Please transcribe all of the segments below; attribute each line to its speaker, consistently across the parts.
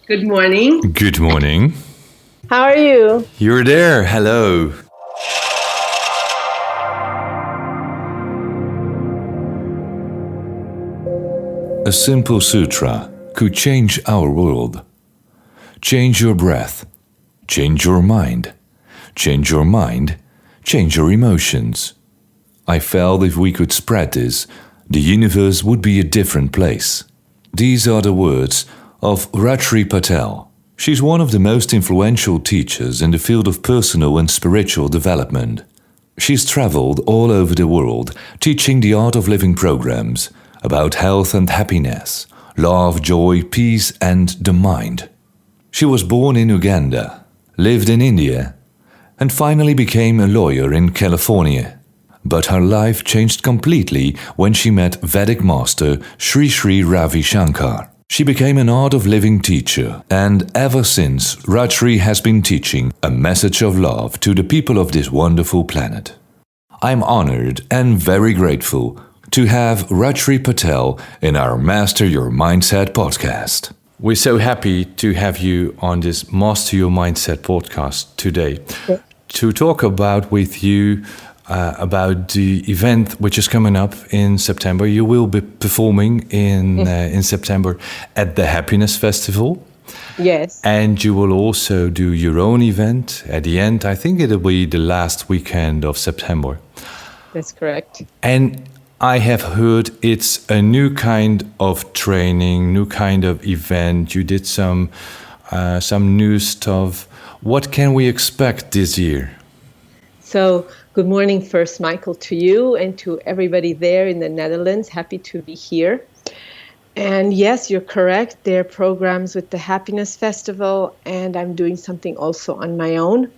Speaker 1: Good morning.
Speaker 2: Good morning.
Speaker 3: How are you?
Speaker 2: You're there. Hello. A simple sutra could change our world. Change your breath. Change your mind. Change your mind. Change your emotions. I felt if we could spread this, the universe would be a different place. These are the words of Rajshree Patel. She's one of the most influential teachers in the field of personal and spiritual development. She's traveled all over the world teaching the art of living programs about health and happiness, love, joy, peace, and the mind. She was born in Uganda, lived in India, and finally became a lawyer in California. But her life changed completely when she met Vedic master Sri Ravi Shankar. She became an art of living teacher, and ever since, Rajshree has been teaching a message of love to the people of this wonderful planet. I'm honored and very grateful to have Rajshree Patel in our Master Your Mindset podcast. We're so happy to have you on this Master Your Mindset podcast today to talk about with you about the event which is coming up in September. You will be performing in September at the Happiness Festival.
Speaker 3: Yes.
Speaker 2: And you will also do your own event at the end. I think it'll be the last weekend of September.
Speaker 3: That's correct.
Speaker 2: And I have heard it's a new kind of training, new kind of event. You did some new stuff. What can we expect this year?
Speaker 3: So, good morning first, Michael, to you and to everybody there in the Netherlands. Happy to be here. And yes, you're correct. There are programs with the Happiness Festival, and I'm doing something also on my own.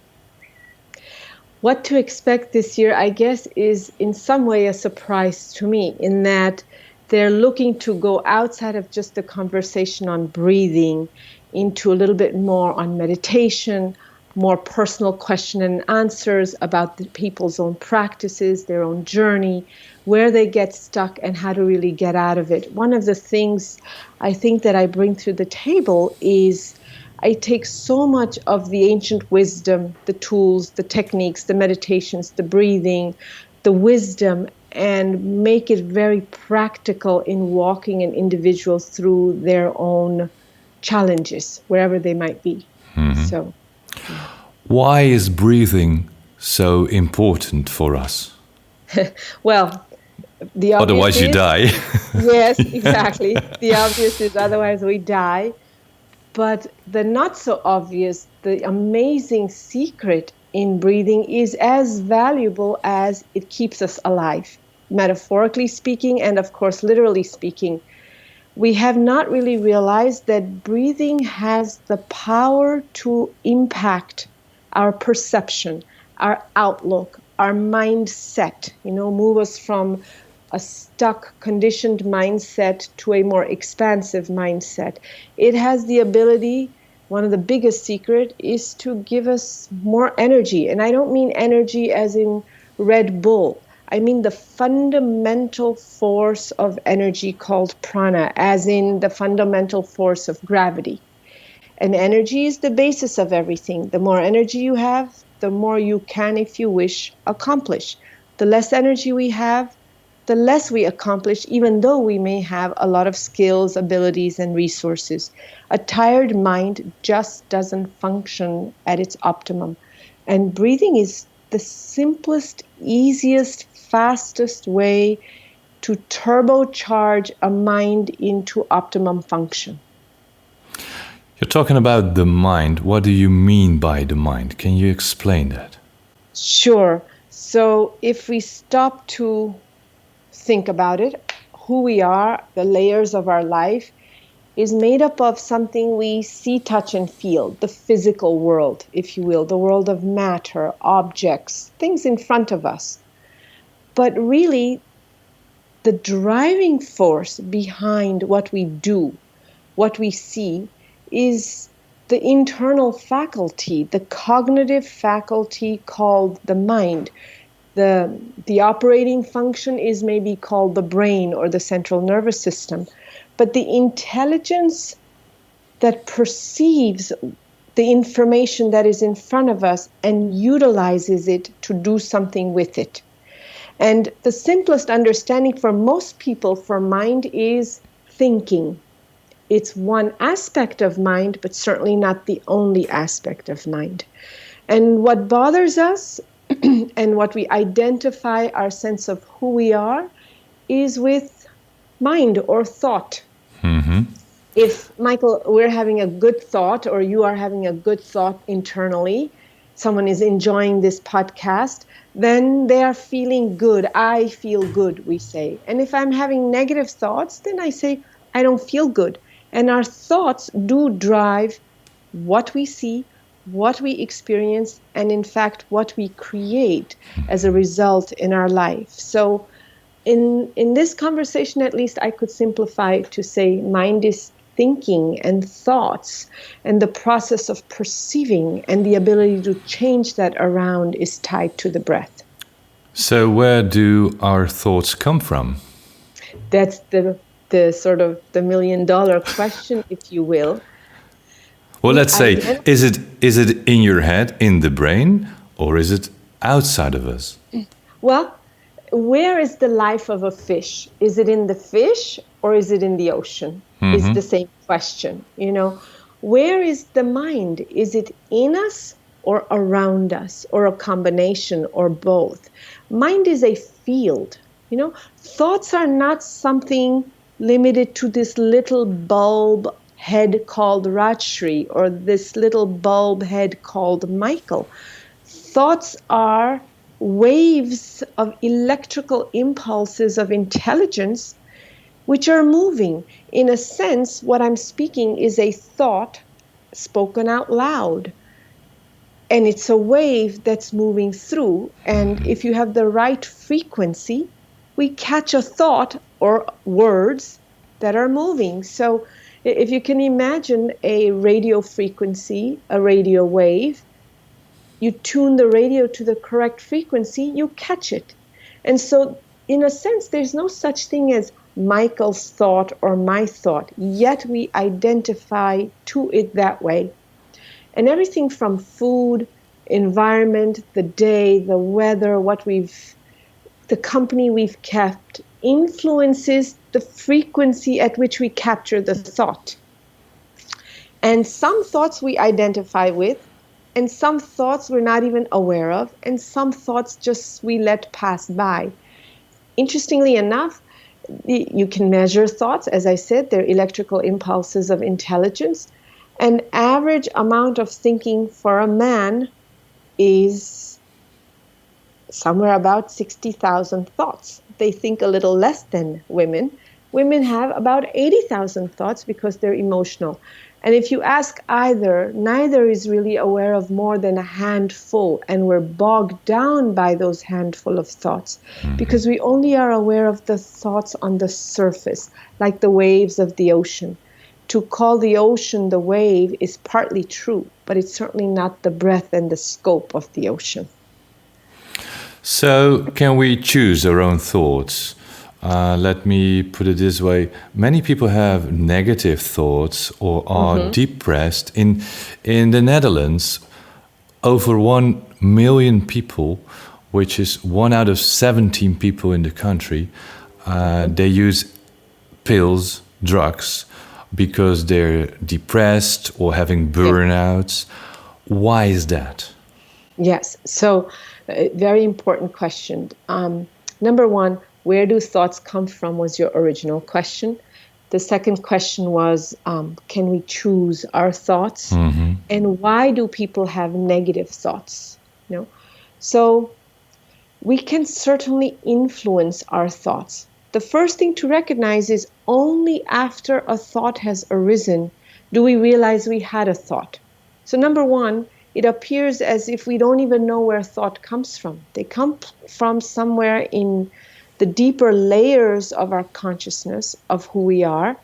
Speaker 3: What to expect this year, I guess, is in some way a surprise to me in that they're looking to go outside of just the conversation on breathing into a little bit more on meditation, more personal question and answers about the people's own practices, their own journey, where they get stuck and how to really get out of it. One of the things I think that I bring to the table is I take so much of the ancient wisdom, the tools, the techniques, the meditations, the breathing, the wisdom, and make it very practical in walking an individual through their own challenges, wherever they might be.
Speaker 2: Mm-hmm.
Speaker 3: So,
Speaker 2: why is breathing so important for us?
Speaker 3: Well, the obvious
Speaker 2: Otherwise you die.
Speaker 3: Yes, exactly. The obvious is otherwise we die. But the not so obvious, the amazing secret in breathing is as valuable as it keeps us alive, metaphorically speaking, and of course, literally speaking. We have not really realized that breathing has the power to impact our perception, our outlook, our mindset, move us from a stuck, conditioned mindset to a more expansive mindset. It has the ability, one of the biggest secrets, is to give us more energy. And I don't mean energy as in Red Bull. I mean the fundamental force of energy called prana, as in the fundamental force of gravity. And energy is the basis of everything. The more energy you have, the more you can, if you wish, accomplish. The less energy we have, the less we accomplish, even though we may have a lot of skills, abilities, and resources. A tired mind just doesn't function at its optimum. And breathing is the simplest, easiest, fastest way to turbocharge a mind into optimum function.
Speaker 2: You're talking about the mind. What do you mean by the mind? Can you explain that?
Speaker 3: Sure. So if we stop to think about it, who we are, the layers of our life, is made up of something we see, touch, and feel, the physical world, if you will, the world of matter, objects, things in front of us. But really, the driving force behind what we do, what we see, is the internal faculty, the cognitive faculty called the mind. The operating function is maybe called the brain or the central nervous system. But the intelligence that perceives the information that is in front of us and utilizes it to do something with it. And the simplest understanding for most people for mind is thinking. It's one aspect of mind, but certainly not the only aspect of mind. And what bothers us and what we identify our sense of who we are is with mind or thought. If, Michael, we're having a good thought, or you are having a good thought internally, someone is enjoying this podcast, then they are feeling good. I feel good, we say. And if I'm having negative thoughts, then I say, I don't feel good. And our thoughts do drive what we see, what we experience, and in fact, what we create as a result in our life. So in this conversation, at least, I could simplify to say mind is thinking and thoughts, and the process of perceiving and the ability to change that around is tied to the breath.
Speaker 2: So where do our thoughts come from?
Speaker 3: That's the sort of the $1 million question, if you will.
Speaker 2: Well, let's say, is it in your head, in the brain, or is it outside of us?
Speaker 3: Well, where is the life of a fish? Is it in the fish or is it in the ocean? Is the same question. Where is the mind? Is it in us or around us, or a combination, or both? Mind is a field. Thoughts are not something limited to this little bulb head called Rajshree or this little bulb head called Michael. Thoughts are waves of electrical impulses of intelligence which are moving. In a sense, what I'm speaking is a thought spoken out loud. And it's a wave that's moving through. And if you have the right frequency, we catch a thought or words that are moving. So if you can imagine a radio frequency, a radio wave, you tune the radio to the correct frequency, you catch it. And so, in a sense, there's no such thing as Michael's thought or my thought, yet we identify to it that way. And everything from food, environment, the day, the weather, the company we've kept, influences the frequency at which we capture the thought. And some thoughts we identify with, and some thoughts we're not even aware of, and some thoughts just we let pass by. Interestingly enough, you can measure thoughts. As I said, they're electrical impulses of intelligence. An average amount of thinking for a man is somewhere about 60,000 thoughts. They think a little less than women. Women have about 80,000 thoughts because they're emotional. And if you ask either, neither is really aware of more than a handful, and we're bogged down by those handful of thoughts because we only are aware of the thoughts on the surface, like the waves of the ocean. To call the ocean the wave is partly true, but it's certainly not the breadth and the scope of the ocean.
Speaker 2: So, can we choose our own thoughts? Let me put it this way. Many people have negative thoughts or are depressed. In the Netherlands, over 1 million people, which is 1 out of 17 people in the country, they use pills, drugs, because they're depressed or having burnouts. Why is that?
Speaker 3: Yes, so very important question. Number one, where do thoughts come from was your original question. The second question was, can we choose our thoughts? And why do people have negative thoughts? So we can certainly influence our thoughts. The first thing to recognize is only after a thought has arisen do we realize we had a thought. So number one, it appears as if we don't even know where thought comes from. They come from somewhere in the deeper layers of our consciousness of who we are.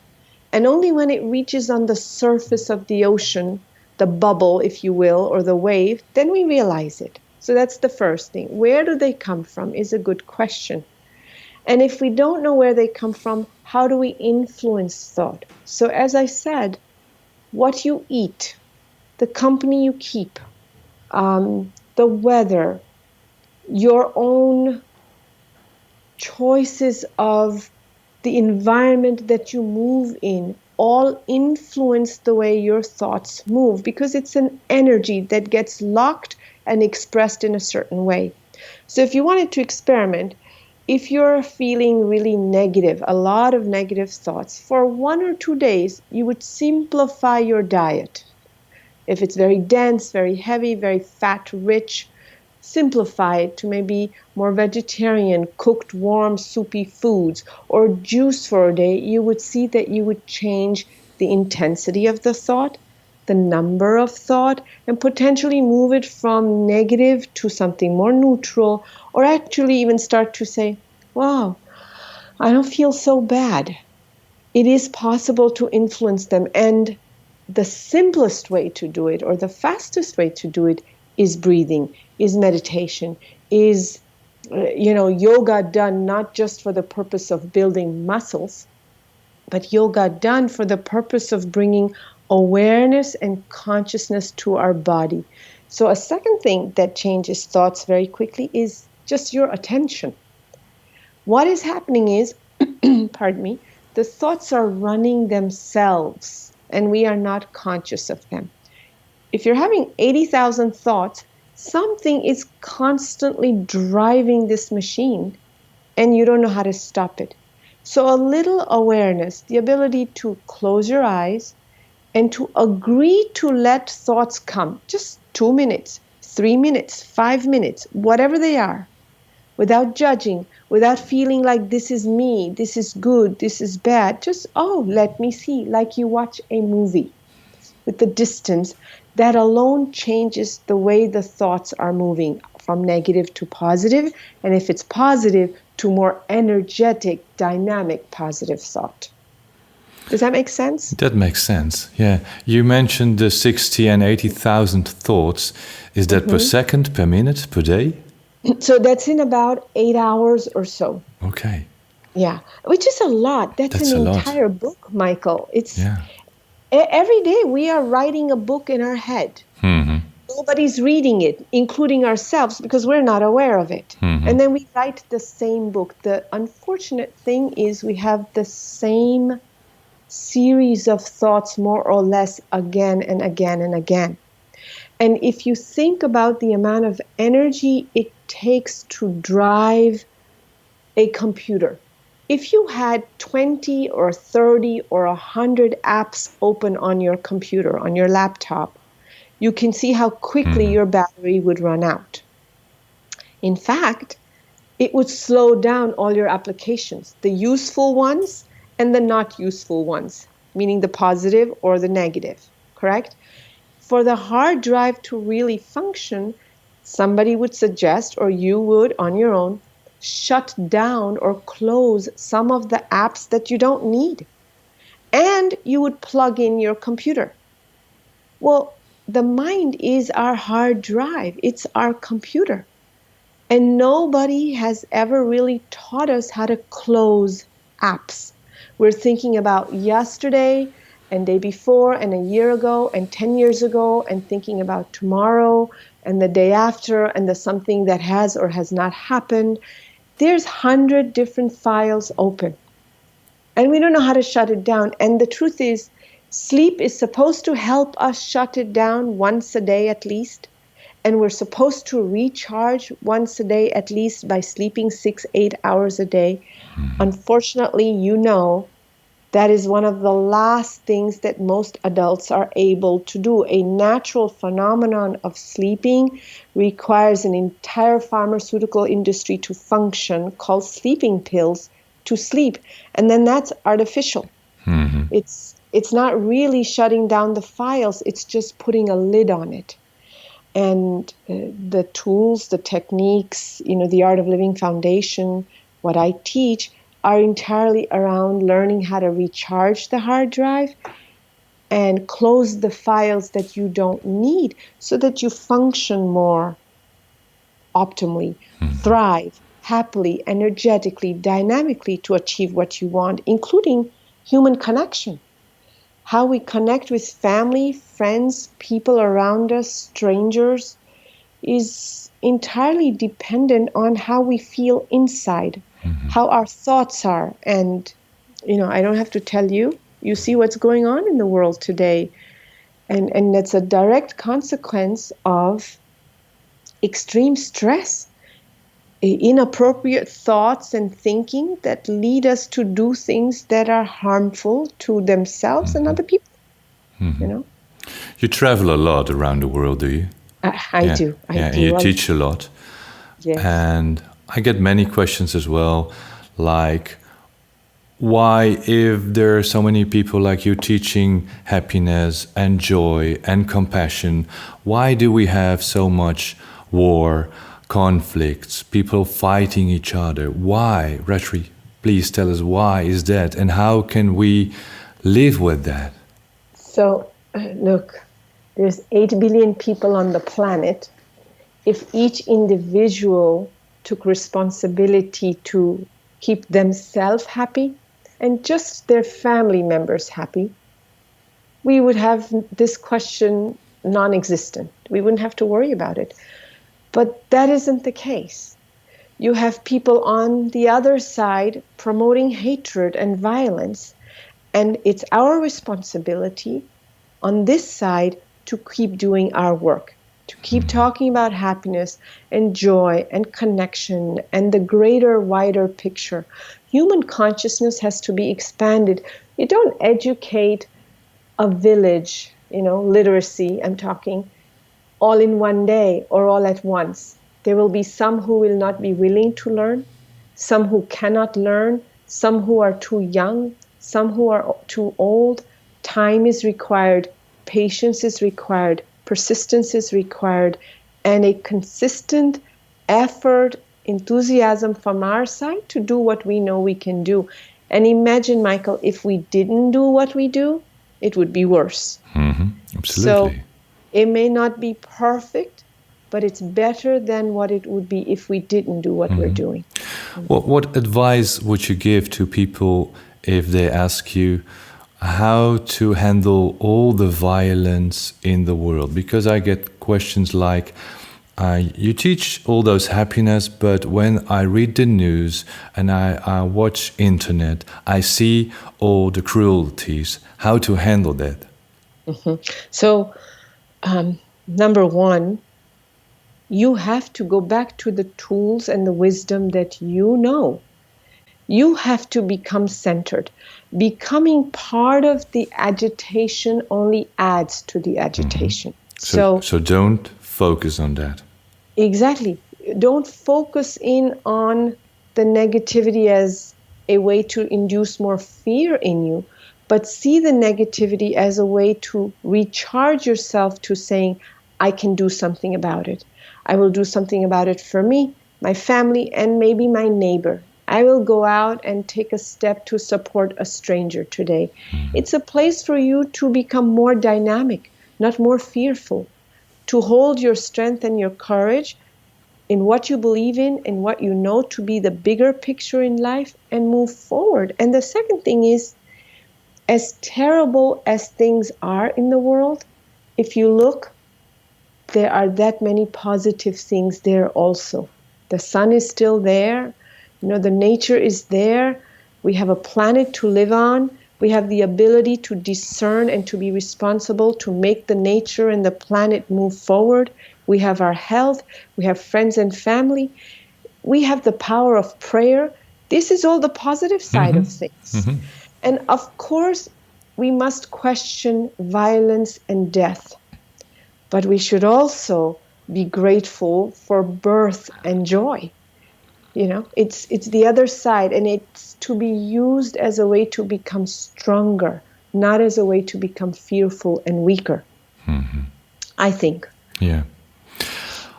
Speaker 3: And only when it reaches on the surface of the ocean, the bubble, if you will, or the wave, then we realize it. So that's the first thing. Where do they come from is a good question. And if we don't know where they come from, how do we influence thought? So as I said, what you eat, the company you keep, the weather, your own choices of the environment that you move in, all influence the way your thoughts move, because it's an energy that gets locked and expressed in a certain way. So if you wanted to experiment, if you're feeling really negative, a lot of negative thoughts, for 1 or 2 days, you would simplify your diet. If it's very dense, very heavy, very fat rich, simplify it to maybe more vegetarian, cooked, warm, soupy foods, or juice for a day. You would see that you would change the intensity of the thought, the number of thought, and potentially move it from negative to something more neutral, or actually even start to say, wow, I don't feel so bad. It is possible to influence them. And the simplest way to do it, or the fastest way to do it, is breathing, is meditation, is yoga done not just for the purpose of building muscles, but yoga done for the purpose of bringing awareness and consciousness to our body. So a second thing that changes thoughts very quickly is just your attention. What is happening is, pardon me, the thoughts are running themselves and we are not conscious of them. If you're having 80,000 thoughts, something is constantly driving this machine and you don't know how to stop it. So a little awareness, the ability to close your eyes and to agree to let thoughts come, just 2 minutes, 3 minutes, 5 minutes, whatever they are, without judging, without feeling like this is me, this is good, this is bad. Just, let me see, like you watch a movie with the distance. That alone changes the way the thoughts are moving from negative to positive, and if it's positive, to more energetic, dynamic, positive thought. Does that make sense?
Speaker 2: That makes sense. Yeah. You mentioned the 60 and 80,000 thoughts. Is that per second, per minute, per day?
Speaker 3: So that's in about 8 hours or so.
Speaker 2: Okay.
Speaker 3: Yeah, which is a lot. That's an entire book, Michael. Every day we are writing a book in our head.
Speaker 2: Mm-hmm.
Speaker 3: Nobody's reading it, including ourselves, because we're not aware of it.
Speaker 2: Mm-hmm.
Speaker 3: And then we write the same book. The unfortunate thing is we have the same series of thoughts, more or less, again and again and again. And if you think about the amount of energy it takes to drive a computer, if you had 20 or 30 or 100 apps open on your computer, on your laptop, you can see how quickly your battery would run out. In fact, it would slow down all your applications, the useful ones and the not useful ones, meaning the positive or the negative, correct? For the hard drive to really function, somebody would suggest, or you would on your own, shut down or close some of the apps that you don't need. And you would plug in your computer. Well, the mind is our hard drive. It's our computer. And nobody has ever really taught us how to close apps. We're thinking about yesterday and day before and a year ago and 10 years ago, and thinking about tomorrow and the day after and the something that has or has not happened. There's 100 different files open. And we don't know how to shut it down. And the truth is, sleep is supposed to help us shut it down once a day at least. And we're supposed to recharge once a day at least by sleeping 6-8 hours a day. Unfortunately, that is one of the last things that most adults are able to do. A natural phenomenon of sleeping requires an entire pharmaceutical industry to function, called sleeping pills, to sleep. And then that's artificial. Mm-hmm. It's not really shutting down the files. It's just putting a lid on it. And the tools, the techniques, the Art of Living Foundation, what I teach, are entirely around learning how to recharge the hard drive and close the files that you don't need so that you function more optimally, thrive happily, energetically, dynamically to achieve what you want, including human connection. how we connect with family, friends, people around us, strangers, is entirely dependent on how we feel inside, how our thoughts are. And, I don't have to tell you, you see what's going on in the world today. And that's a direct consequence of extreme stress, inappropriate thoughts and thinking that lead us to do things that are harmful to themselves and other people.
Speaker 2: You travel a lot around the world, do you?
Speaker 3: I do.
Speaker 2: And you teach a lot.
Speaker 3: Yes.
Speaker 2: And I get many questions as well, like, why, if there are so many people like you teaching happiness and joy and compassion, why do we have so much war, conflicts, people fighting each other? Why? Rajshree, please tell us, why is that? And how can we live with that?
Speaker 3: So, look, there's 8 billion people on the planet. If each individual took responsibility to keep themselves happy and just their family members happy, we would have this question non-existent. We wouldn't have to worry about it. But that isn't the case. You have people on the other side promoting hatred and violence, and it's our responsibility on this side to keep doing our work, to keep talking about happiness and joy and connection and the greater, wider picture. Human consciousness has to be expanded. You don't educate a village, literacy, I'm talking, all in one day or all at once. There will be some who will not be willing to learn, some who cannot learn, some who are too young, some who are too old. Time is required, patience is required, persistence is required, and a consistent effort, enthusiasm from our side to do what we know we can do. And imagine, Michael, if we didn't do what we do, it would be worse.
Speaker 2: Absolutely.
Speaker 3: So it may not be perfect, but it's better than what it would be if we didn't do what we're doing.
Speaker 2: What advice would you give to people if they ask you how to handle all the violence in the world? Because I get questions like, you teach all those happiness, but when I read the news and I watch internet, I see all the cruelties. How to handle that?
Speaker 3: So, number one, you have to go back to the tools and the wisdom that you know. You have to become centered. Becoming part of the agitation only adds to the agitation.
Speaker 2: So don't focus on that.
Speaker 3: Exactly. Don't focus in on the negativity as a way to induce more fear in you, but see the negativity as a way to recharge yourself to saying, I can do something about it. I will do something about it for me, my family, and maybe my neighbor. I will go out and take a step to support a stranger today. It's a place for you to become more dynamic, not more fearful, to hold your strength and your courage in what you believe in and what you know to be the bigger picture in life and move forward. And the second thing is, as terrible as things are in the world, if you look, there are that many positive things there also. The sun is still there. The nature is there. We have a planet to live on. We have the ability to discern and to be responsible to make the nature and the planet move forward. We have our health. We have friends and family. We have the power of prayer. This is all the positive side of things. And of course, we must question violence and death. But we should also be grateful for birth and joy. It's the other side, and it's to be used as a way to become stronger, not as a way to become fearful and weaker. I think.
Speaker 2: Yeah.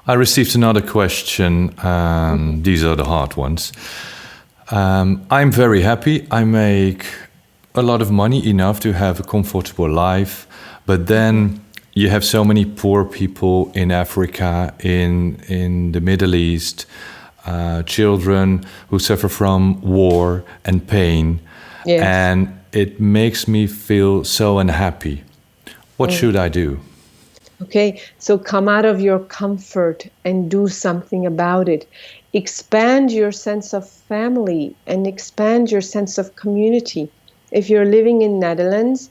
Speaker 2: I received another question. These are the hard ones. I'm very happy. I make a lot of money, enough to have a comfortable life, but then you have so many poor people in Africa, in the Middle East, children who suffer from war and pain.
Speaker 3: Yes.
Speaker 2: And it makes me feel so unhappy. What should I do?
Speaker 3: Okay, so come out of your comfort and do something about it. Expand your sense of family and expand your sense of community. If you're living in Netherlands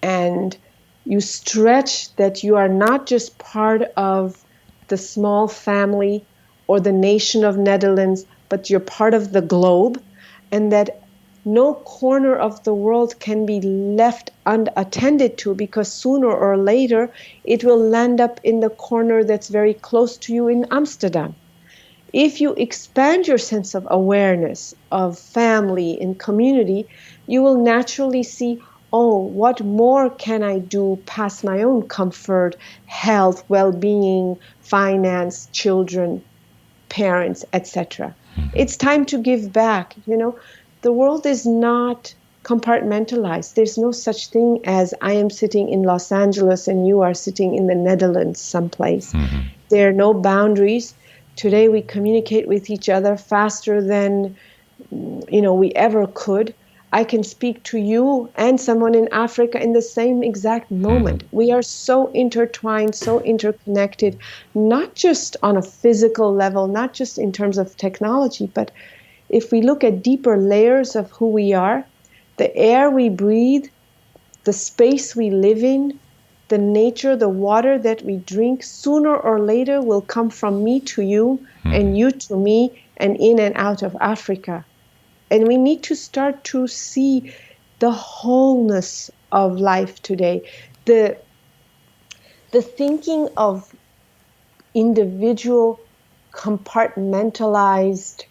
Speaker 3: and you stretch that you are not just part of the small family or the nation of Netherlands, but you're part of the globe, and that no corner of the world can be left unattended to, because sooner or later it will land up in the corner that's very close to you in Amsterdam. If you expand your sense of awareness of family and community, you will naturally see, oh, what more can I do past my own comfort, health, well-being, finance, children, parents, etc. It's time to give back. The world is not compartmentalized. There's no such thing as I am sitting in Los Angeles and you are sitting in the Netherlands someplace. There are no boundaries. Today we communicate with each other faster than we ever could. I can speak to you and someone in Africa in the same exact moment. We are so intertwined, so interconnected, not just on a physical level, not just in terms of technology, but if we look at deeper layers of who we are, the air we breathe, the space we live in, the nature, the water that we drink, sooner or later will come from me to you and you to me and in and out of Africa. And we need to start to see the wholeness of life today. The thinking of individual, compartmentalized,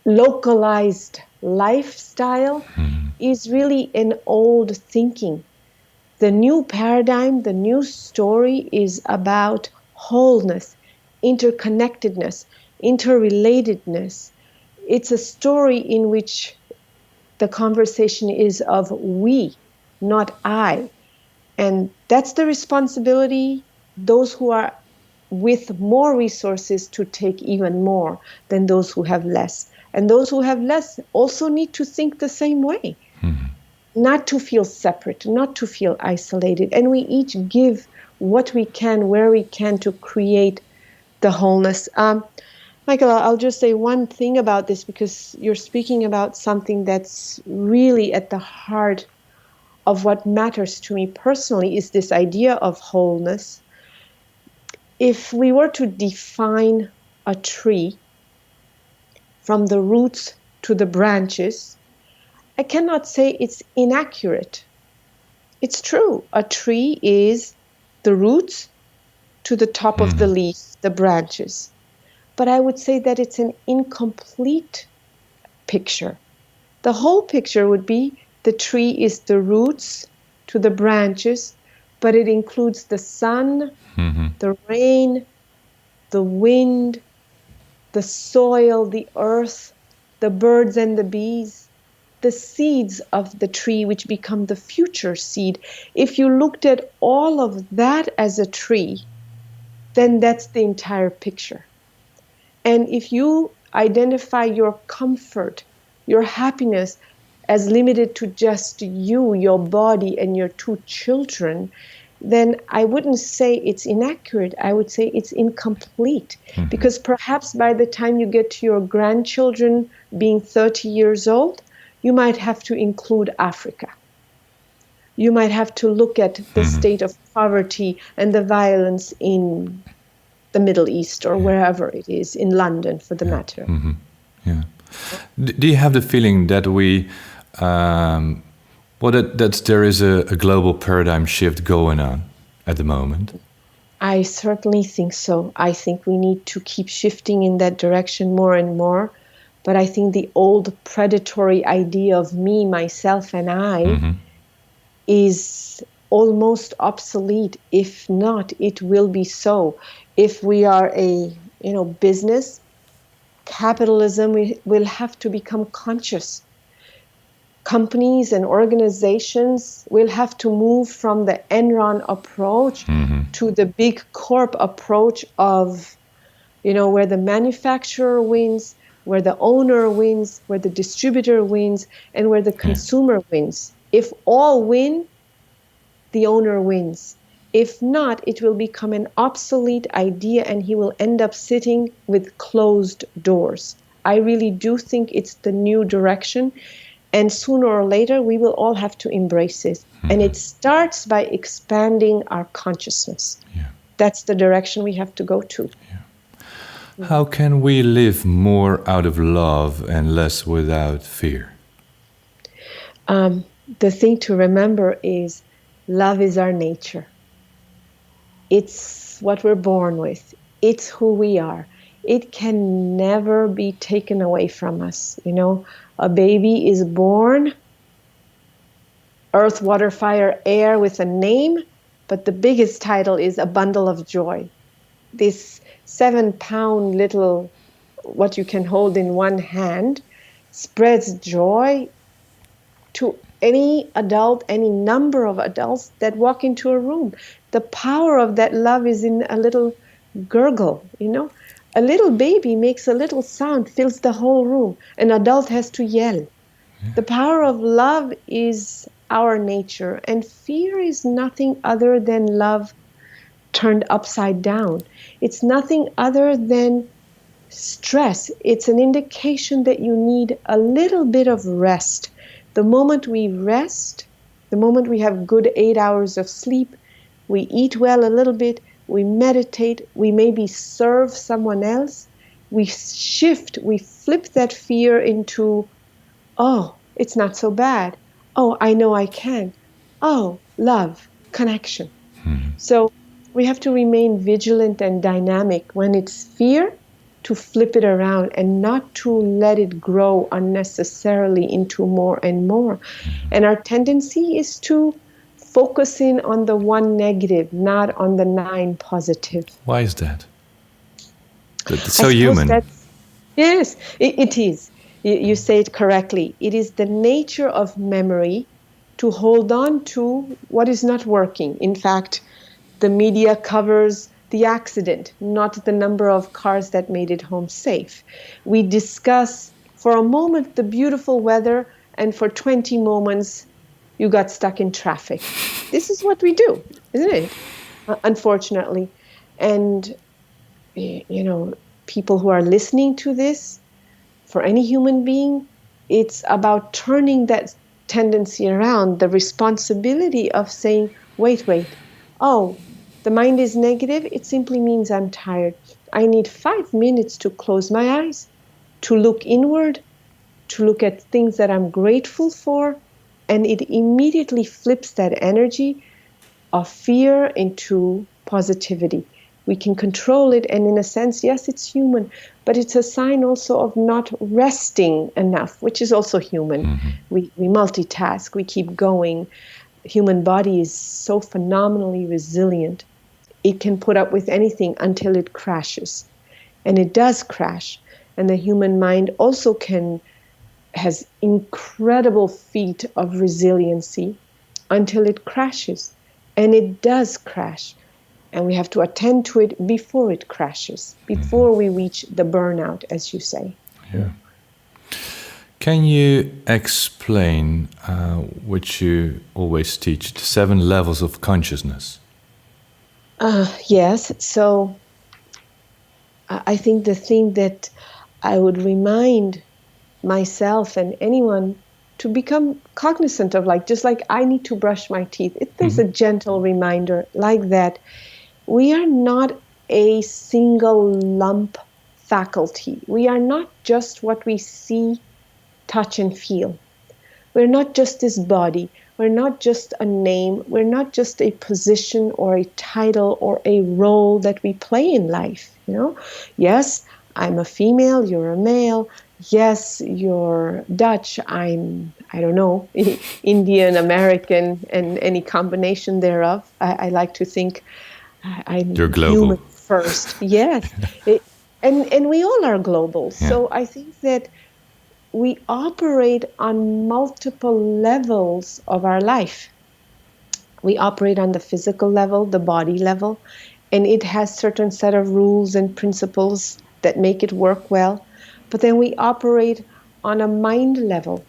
Speaker 3: localized lifestyle is really an old thinking. The new paradigm, the new story is about wholeness, interconnectedness, interrelatedness. It's a story in which the conversation is of we, not I. And that's the responsibility, those who are with more resources to take even more than those who have less. And those who have less also need to think the same way. Not to feel separate, not to feel isolated. And we each give what we can, where we can, to create the wholeness. Michael, I'll just say one thing about this, because you're speaking about something that's really at the heart of what matters to me personally, is this idea of wholeness. If we were to define a tree from the roots to the branches, I cannot say it's inaccurate. It's true. A tree is the roots to the top of the leaf, the branches. But I would say that it's an incomplete picture. The whole picture would be the tree is the roots to the branches, but it includes the sun, the rain, the wind, the soil, the earth, the birds and the bees, the seeds of the tree, which become the future seed. If you looked at all of that as a tree, then that's the entire picture. And if you identify your comfort, your happiness as limited to just you, your body, and your two children, then I wouldn't say it's inaccurate. I would say it's incomplete. Because perhaps by the time you get to your grandchildren being 30 years old, you might have to include Africa. You might have to look at the state of poverty and the violence in the Middle East or wherever it is, in London for the matter.
Speaker 2: Yeah. Do you have the feeling that that there is a global paradigm shift going on at the moment?
Speaker 3: I certainly think so. I think we need to keep shifting in that direction more and more. But I think the old predatory idea of me, myself, and I is almost obsolete. If not, it will be so. If we are a business, capitalism, we will have to become conscious. Companies and organizations will have to move from the Enron approach to the big corp approach of, where the manufacturer wins, where the owner wins, where the distributor wins, and where the consumer wins. If all win, the owner wins. If not, it will become an obsolete idea and he will end up sitting with closed doors. I really do think it's the new direction, and sooner or later we will all have to embrace it. And it starts by expanding our consciousness. That's the direction we have to go to.
Speaker 2: How can we live more out of love and less without fear?
Speaker 3: The thing to remember is love is our nature. It's what we're born with. It's who we are. It can never be taken away from us. You know, a baby is born, earth, water, fire, air with a name, but the biggest title is a bundle of joy. This 7-pound little, what you can hold in one hand, spreads joy to any adult, any number of adults that walk into a room. The power of that love is in a little gurgle, you know. A little baby makes a little sound, fills the whole room. An adult has to yell. The power of love is our nature, and fear is nothing other than love turned upside down. It's nothing other than stress. It's an indication that you need a little bit of rest. The moment we rest, the moment we have good 8 hours of sleep, we eat well a little bit, we meditate, we maybe serve someone else, we shift, we flip that fear into, oh, it's not so bad. Oh, I know I can. Oh, love, connection. So we have to remain vigilant and dynamic when it's fear, to flip it around and not to let it grow unnecessarily into more and more. And our tendency is to focus in on the one negative, not on the 9 positive.
Speaker 2: Why is that? It's so human.
Speaker 3: Yes, it is. You say it correctly. It is the nature of memory to hold on to what is not working. In fact, the media covers the accident, not the number of cars that made it home safe. We discuss for a moment the beautiful weather, and for 20 moments you got stuck in traffic. This is what we do, isn't it? Unfortunately. And, you know, people who are listening to this, for any human being, it's about turning that tendency around, the responsibility of saying, wait, oh, the mind is negative, it simply means I'm tired. I need 5 minutes to close my eyes, to look inward, to look at things that I'm grateful for, and it immediately flips that energy of fear into positivity. We can control it, and in a sense, yes, it's human, but it's a sign also of not resting enough, which is also human. We multitask, we keep going. Human body is so phenomenally resilient. It can put up with anything until it crashes. And it does crash. And the human mind also has incredible feat of resiliency until it crashes. And it does crash. And we have to attend to it before it crashes, before we reach the burnout, as you say.
Speaker 2: Yeah. Can you explain what you always teach, the 7 levels of consciousness?
Speaker 3: Yes. So I think the thing that I would remind myself and anyone to become cognizant of, like, just like I need to brush my teeth, if there's a gentle reminder like that, we are not a single lump faculty. We are not just what we see, touch, and feel. We're not just this body. We're not just a name. We're not just a position or a title or a role that we play in life. You know, yes, I'm a female, you're a male. Yes, you're Dutch, I don't know, Indian, American, and any combination thereof. I like to think I'm
Speaker 2: You're global.
Speaker 3: Human first. Yes, and we all are global.
Speaker 2: Yeah.
Speaker 3: So I think that we operate on multiple levels of our life. We operate on the physical level, the body level, and it has certain set of rules and principles that make it work well. But then we operate on a mind level,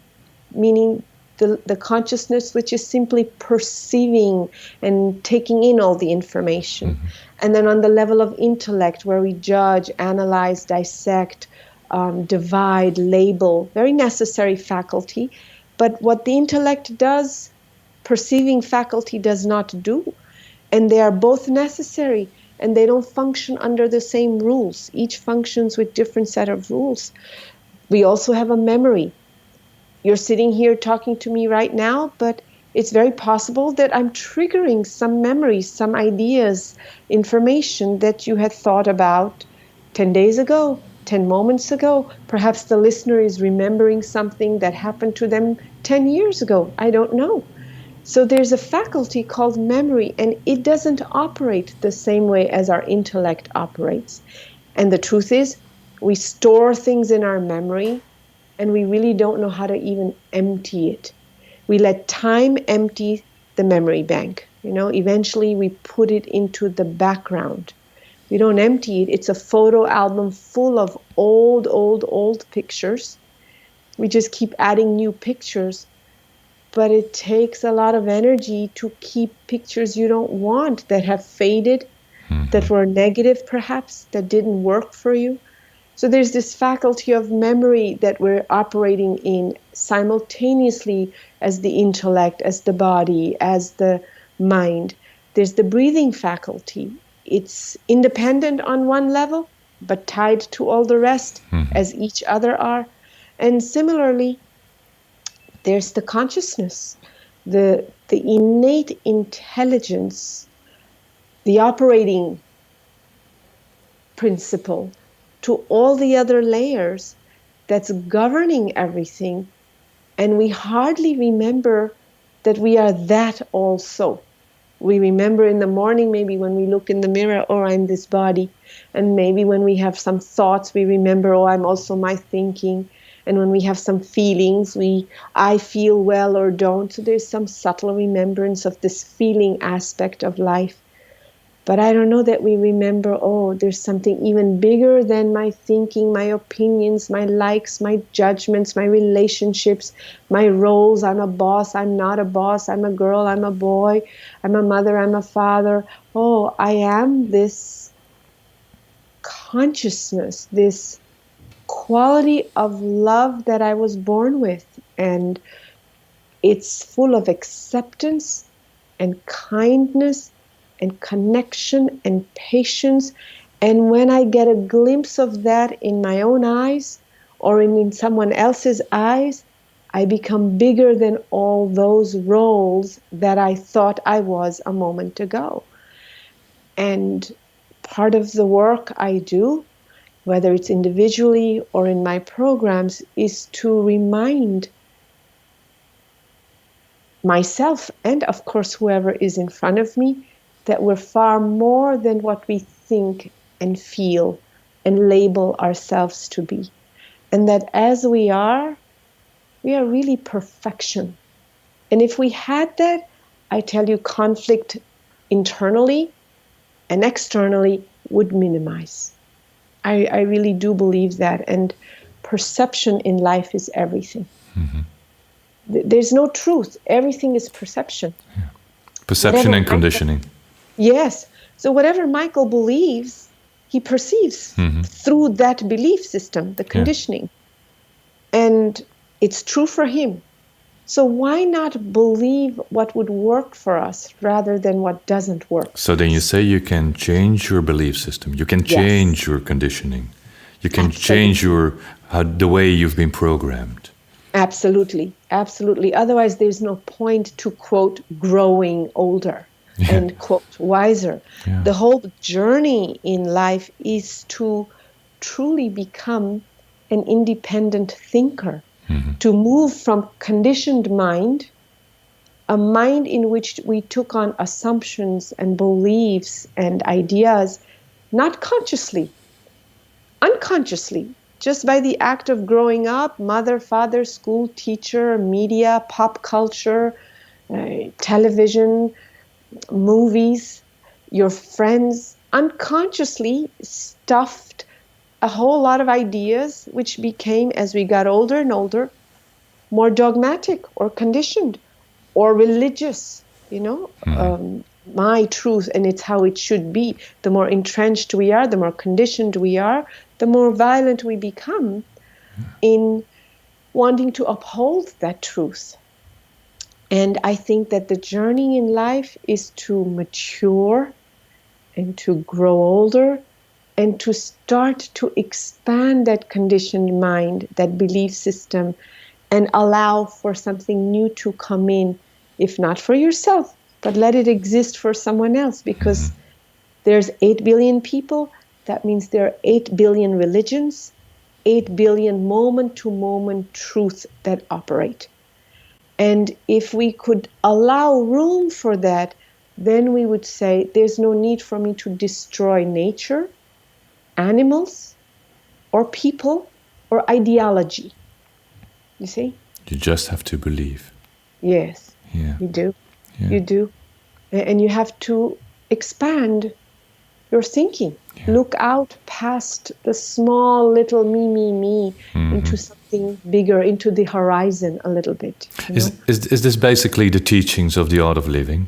Speaker 3: meaning the consciousness which is simply perceiving and taking in all the information. And then on the level of intellect, where we judge, analyze, dissect, divide, label, very necessary faculty. But what the intellect does, perceiving faculty does not do. And they are both necessary, and they don't function under the same rules. Each functions with different set of rules. We also have a memory. You're sitting here talking to me right now, but it's very possible that I'm triggering some memories, some ideas, information that you had thought about 10 days ago, 10 moments ago. Perhaps the listener is remembering something that happened to them 10 years ago. I don't know. So there's a faculty called memory, and it doesn't operate the same way as our intellect operates. And the truth is, we store things in our memory, and we really don't know how to even empty it. We let time empty the memory bank. Eventually we put it into the background. We don't empty it. It's a photo album full of old pictures. We just keep adding new pictures. But it takes a lot of energy to keep pictures you don't want, that have faded, that were negative perhaps, that didn't work for you. So there's this faculty of memory that we're operating in simultaneously as the intellect, as the body, as the mind. There's the breathing faculty. It's independent on one level, but tied to all the rest, as each other are. And similarly, there's the consciousness, the innate intelligence, the operating principle to all the other layers that's governing everything. And we hardly remember that we are that also. We remember in the morning, maybe when we look in the mirror, oh, I'm this body. And maybe when we have some thoughts, we remember, oh, I'm also my thinking. And when we have some feelings, I feel well or don't. So there's some subtle remembrance of this feeling aspect of life. But I don't know that we remember, oh, there's something even bigger than my thinking, my opinions, my likes, my judgments, my relationships, my roles. I'm a boss, I'm not a boss, I'm a girl, I'm a boy, I'm a mother, I'm a father. Oh, I am this consciousness, this quality of love that I was born with. And it's full of acceptance and kindness and connection and patience. And when I get a glimpse of that in my own eyes or in someone else's eyes, I become bigger than all those roles that I thought I was a moment ago. And part of the work I do, whether it's individually or in my programs, is to remind myself and, of course, whoever is in front of me, that we're far more than what we think and feel and label ourselves to be. And that as we are really perfection. And if we had that, I tell you, conflict internally and externally would minimize. I really do believe that. And perception in life is everything. There's no truth. Everything is perception.
Speaker 2: Yeah. Perception and conditioning.
Speaker 3: Yes. So whatever Michael believes, he perceives through that belief system, the conditioning. Yeah. And it's true for him. So why not believe what would work for us rather than what doesn't work?
Speaker 2: So then you say you can change your belief system. You can change your conditioning. You can change the way you've been programmed.
Speaker 3: Absolutely. Absolutely. Otherwise, there's no point to, quote, growing older and, quote, wiser. Yeah. The whole journey in life is to truly become an independent thinker, to move from conditioned mind, a mind in which we took on assumptions and beliefs and ideas, not consciously, unconsciously, just by the act of growing up, mother, father, school, teacher, media, pop culture, television, movies, your friends, unconsciously stuffed a whole lot of ideas which became, as we got older and older, more dogmatic or conditioned or religious, my truth, and it's how it should be. The more entrenched we are, the more conditioned we are, the more violent we become in wanting to uphold that truth. And I think that the journey in life is to mature and to grow older and to start to expand that conditioned mind, that belief system, and allow for something new to come in, if not for yourself, but let it exist for someone else, because there's 8 billion people. That means there are 8 billion religions, 8 billion moment-to-moment truths that operate. And if we could allow room for that, then we would say there's no need for me to destroy nature, animals, or people, or ideology. You see?
Speaker 2: You just have to believe.
Speaker 3: Yes,
Speaker 2: Yeah.
Speaker 3: you do.
Speaker 2: Yeah.
Speaker 3: You do. And you have to expand your thinking.
Speaker 2: Yeah.
Speaker 3: Look out past the small little me, into something bigger, into the horizon a little bit.
Speaker 2: Is this basically the teachings of the art of living?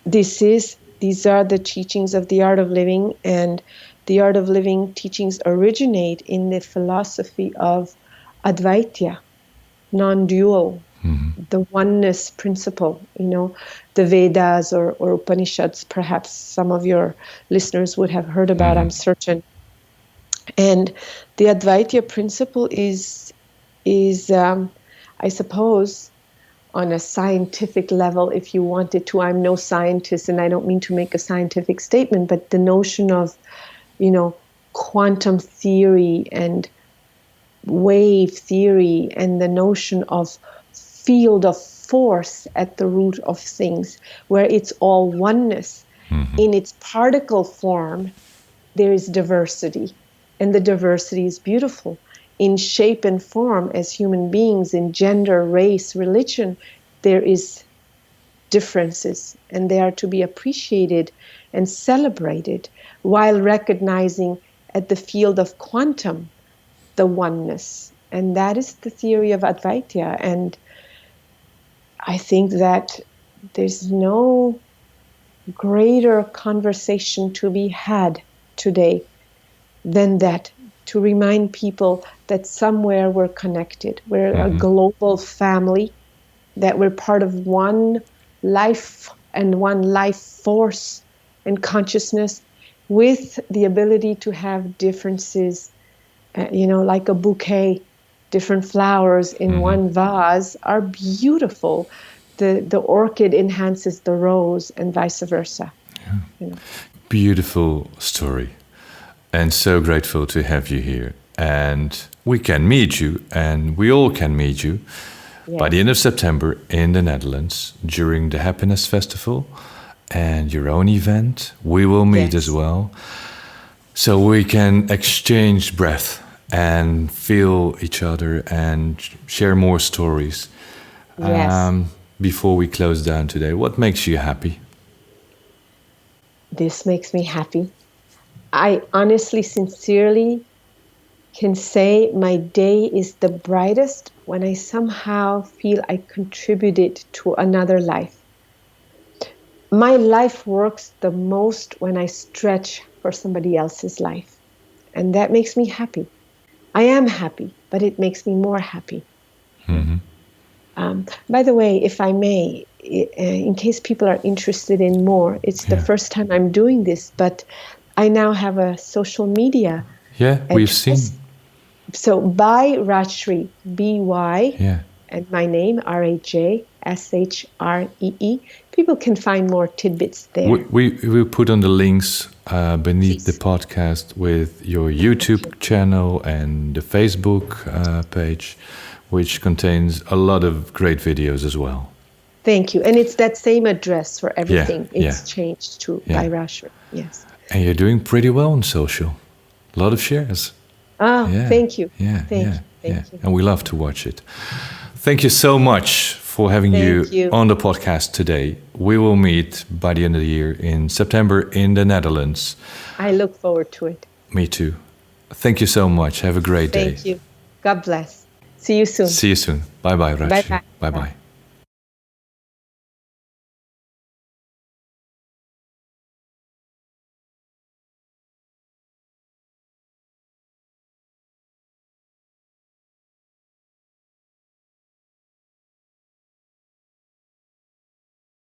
Speaker 3: These are the teachings of the art of living, and the art of living teachings originate in the philosophy of Advaita, non-dual, the oneness principle. The Vedas or Upanishads, perhaps some of your listeners would have heard about, I'm certain. And the Advaita principle is I suppose, on a scientific level, if you wanted to. I'm no scientist, and I don't mean to make a scientific statement, but the notion of, quantum theory and wave theory, and the notion of field of force at the root of things, where it's all oneness. In its particle form, there is diversity, and the diversity is beautiful. In shape and form, as human beings, in gender, race, religion, there is differences, and they are to be appreciated and celebrated, while recognizing at the field of quantum the oneness. And that is the theory of Advaita. And I think that there's no greater conversation to be had today than that, to remind people that somewhere we're connected. We're a global family, that we're part of one life and one life force and consciousness, with the ability to have differences, like a bouquet. Different flowers in one vase are beautiful. The orchid enhances the rose, and vice versa.
Speaker 2: Beautiful story. And so grateful to have you here. And we can meet you, and we all can meet you by the end of September in the Netherlands during the Happiness Festival and your own event. We will meet as well. So we can exchange breath and feel each other and share more stories. Before we close down today, what makes you happy?
Speaker 3: This makes me happy. I honestly, sincerely can say my day is the brightest when I somehow feel I contributed to another life. My life works the most when I stretch for somebody else's life. And that makes me happy. I am happy, but it makes me more happy. By the way, if I may, in case people are interested in more, it's the first time I'm doing this, but I now have a social media.
Speaker 2: Yeah, we've seen.
Speaker 3: So by Rajshree, B-Y, and my name, R-A-J-S-H-R-E-E. People can find more tidbits there.
Speaker 2: We will put on the links beneath the podcast with your YouTube channel and the Facebook page, which contains a lot of great videos as well.
Speaker 3: Thank you. And it's that same address for everything. It's changed to by Rajshree. Yes.
Speaker 2: And you're doing pretty well on social. A lot of shares.
Speaker 3: Thank you.
Speaker 2: Thank you.
Speaker 3: You.
Speaker 2: And we love to watch it. Thank you so much for having you on the podcast today. We will meet by the end of the year in September in the Netherlands.
Speaker 3: I look forward to it.
Speaker 2: Me too. Thank you so much. Have a great day.
Speaker 3: Thank you. God bless. See you soon.
Speaker 2: See you soon. Bye-bye, Rajshree.
Speaker 3: Bye-bye.
Speaker 2: Bye-bye.